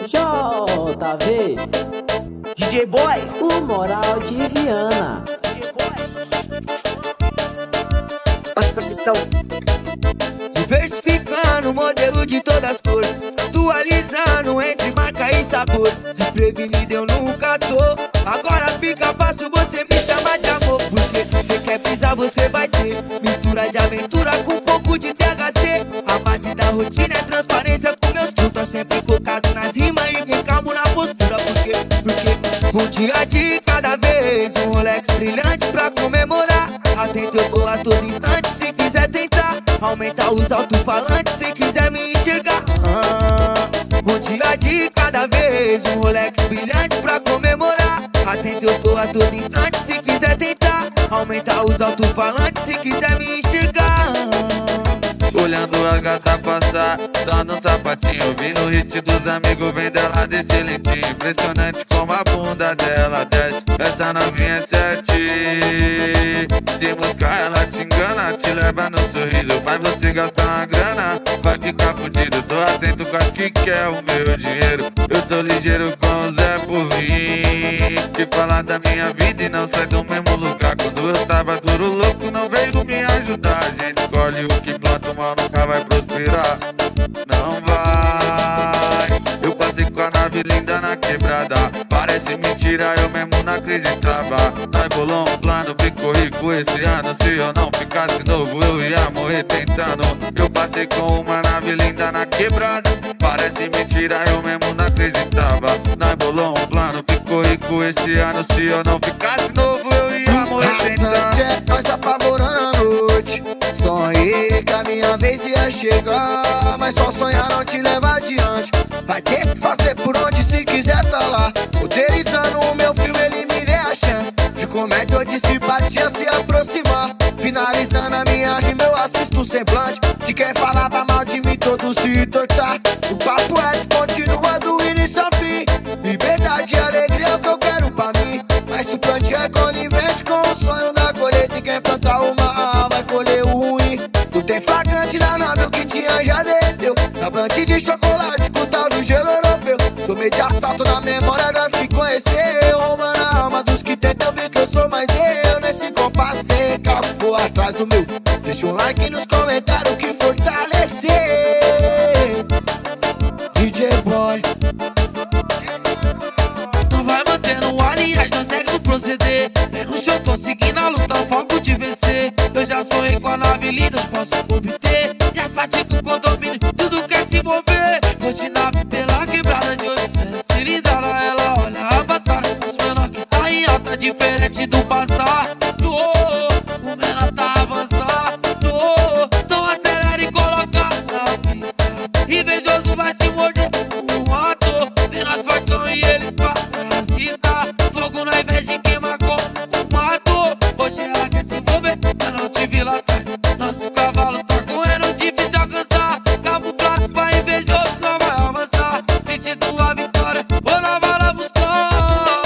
JV, DJ Boy, o moral de Viana. passa a missão. Diversificando o modelo de todas as cores, atualizando entre marca e sabores. Desprevenido eu nunca tô, agora fica fácil você me chamar de amor. Porque você quer pisar, você vai ter mistura de aventura com um pouco de THC. A base da rotina é transparência com meus trutas, sempre focado nas rimas e vem calmo na postura. Porque um dia de cada vez, um Rolex brilhante pra comemorar. Atento eu tô a todo instante, se quiser tentar aumentar os alto-falantes, se quiser me enxergar. Um dia de cada vez, um Rolex brilhante pra comemorar. Atento eu tô a todo instante, se quiser tentar aumentar os alto-falantes, se quiser me enxergar. Olhando a gata passar, só no sapatinho, ouvindo o hit dos amigos, vem dela desse lentinho. Impressionante como a bunda dela desce, essa novinha é sete. Se buscar ela te engana, te leva no sorriso, faz você gastar uma grana, vai ficar fudido. Tô atento com as que quer o meu dinheiro, eu tô ligeiro com o Zé Porvim, que fala da minha vida e não sai do mesmo lugar. Quando eu tava duro louco, não veio me ajudar. A gente escolhe o que planta, o mal nunca vai prosperar, não vai. Eu passei com a nave linda na quebrada, parece mentira, eu mesmo não acreditava. Nós bolou um plano, ficou rico esse ano. Se eu não ficasse novo, eu ia morrer tentando. Eu passei com uma nave linda na quebrada, parece mentira, eu mesmo não acreditava. Nós bolou um plano, ficou rico esse ano. Se eu não ficasse novo, eu ia morrer tentando. Nós apavorando a noite, sonhei que a minha vez ia chegar, mas só sonhar não te leva adiante. Vai ter que fazer por onde se quiser tá lá. Utilizando o meu filme, ele me dê a chance de comédia ou de simpatia se aproximar. Finalizando a minha rima, eu assisto o semblante de quem falava mal de mim, todo se entortar. O papo é continua do início ao fim. Liberdade e alegria é o que eu quero pra mim, mas se o plantio é conivente com o sonho da colheita, e quem plantar o mal vai colher o ruim. Tu tem flagrante na nave, o que tinha já derreteu, na plante de chocolate com tal do gelo europeu. Tomei de assalto na memória das que conheceu, rouba na alma dos que tentam ver que eu sou mais eu. Nesse compasso sem carro, vou atrás do meu. Deixa um like nos comentários que fortalecer. DJ Boy, não vai mantendo a linhagem, não segue no proceder. É no show, tô seguindo a luta, foco de vencer. Eu já sonhei com a nave linda, eu posso obter. E as partículas com condomínio, tudo quer se mover. Vou de nave pela quebrada de 800 cilindrada, ela olha a passada dos menor que tá em alta, diferente do passado. O menor tá avançado, então acelera e coloca na pista. Invejoso vai se morder um ator, vê nós fortão e eles parasitar. Fogo na inveja e queima com o mato. Hoje ela quer se envolver, eu não te vi lá atrás. Nosso cavalo tá correndo, difícil alcançar. Camuflado pra invejoso, não vai avançar. Sentindo a vitória, ou não vai lá buscar.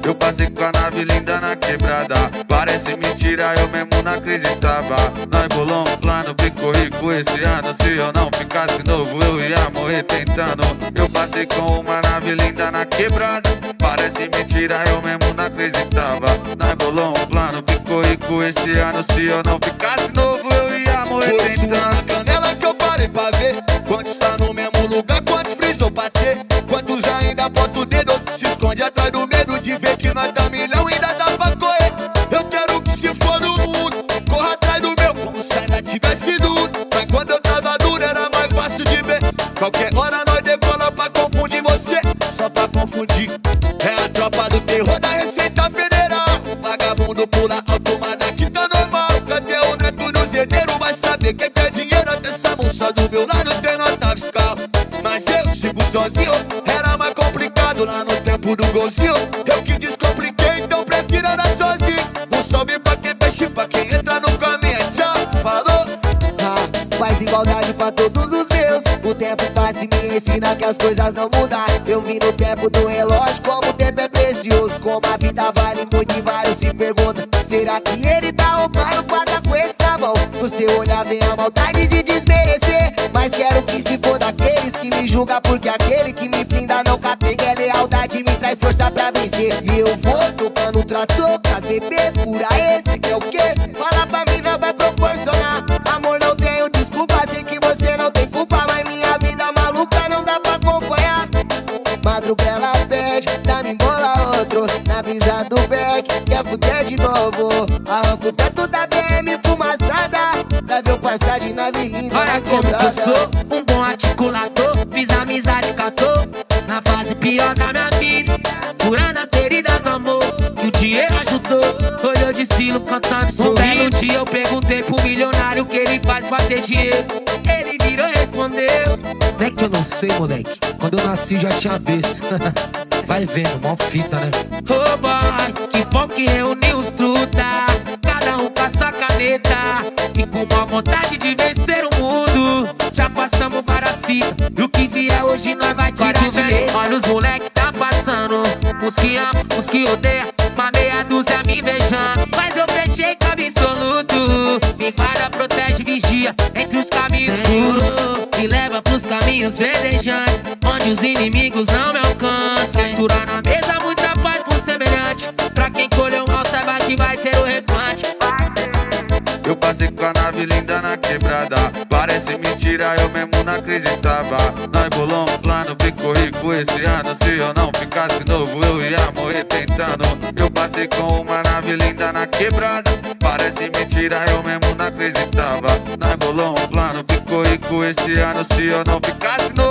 Eu passei com a nave linda na quebrada, parece mentira, eu mesmo não acreditava. Nós bolou um plano, ficou rico esse ano. Se eu não ficasse novo, eu ia morrer tentando. Eu passei com uma nave linda na quebrada, parece mentira, eu mesmo não acreditava. Nós bolou um plano, ficou rico esse ano. Se eu não ficasse novo, eu ia morrer foi sua na tentando. canela que eu parei pra ver quantos tá no mesmo lugar, quantos frisou pra ter, quantos ainda bota o dedo, outros se esconde atrás do medo de ver que nós tá milhão, ainda dá pra correr. Eu quero que se for do mundo, corra atrás do meu, como se ainda tivesse duro. Mas quando eu tava duro era mais fácil de ver. Qualquer hora nós decola pra confundir você, só pra confundir. É a tropa do terror da Receita Federal. Vagabundo pula automada que tá normal. Cadê o neto do zedeiro? Vai saber quem quer dinheiro. Até essa moça do meu lado tem nota fiscal. Mas eu sigo sozinho, era mais complicado lá no tempo do golzinho. Eu que descompliquei, então prefiro andar sozinho. Um salve pra quem fecha, pra quem entra no caminho. Tchau, falou. Faz igualdade pra todos os meus. O tempo passa e me ensina que as coisas não mudam. Eu vi no tempo do relógio como o tempo é precioso, como a vida vale muito e vários se perguntam: será que ele tá roubando pra tá com esse na mão? No seu olhar vem a maldade de desmerecer, mas quero que se for daqueles que me julgam julga porque aquele que me blinda não capenga. É lealdade, me traz força pra vencer. E eu vou tocando trator, com as bebê pura. Esse que é o quê? Fala pra mim, não vai proporcionar. Amor, não tenho desculpa, sei que você não tem culpa, mas minha vida maluca não dá pra acompanhar. Madrugada ela pede, dá-me bola outro. Na brisa do beck, quer fuder de novo. Arranco o teto da BM fumaçada pra ver o passagem na avenida. Olha como que eu sou, um bom articulador. Fiz amizade, catou na fase pior da minha vida, curando as feridas do amor que o dinheiro ajudou. Olhou de estilo, cantando, sorrindo. Um belo dia eu perguntei pro milionário o que ele faz pra ter dinheiro. Ele virou e respondeu: até que eu não sei, moleque. Quando eu nasci já tinha berço. Vai vendo, mó fita, né? Oh boy, que bom que reuniu os truta, cada um com a sua caneta e com uma vontade de vencer o mundo. Já passamos várias fitas, e o que vier hoje nós vai tirar de lei. Olha os moleque tá passando, uns que amam, uns que odeiam, uma meia dúzia me invejando. Mas eu fechei com absoluto, me guarda, protege, vigia entre os caminhos escuros, me leva pros caminhos verdejantes, onde os inimigos não me alcançam. Cultura na mesa, muita paz por semelhante. Pra quem colheu mal, saiba que vai ter o replante. Eu passei com a nave linda na quebrada, parece mentira, eu mesmo não acreditava. Nós bolou um plano, ficou rico esse ano. Se eu não ficasse novo, eu ia morrer tentando. Eu passei com uma nave linda na quebrada, parece mentira, eu mesmo não acreditava. Nós bolou um plano, ficou rico esse ano. Se eu não ficasse novo,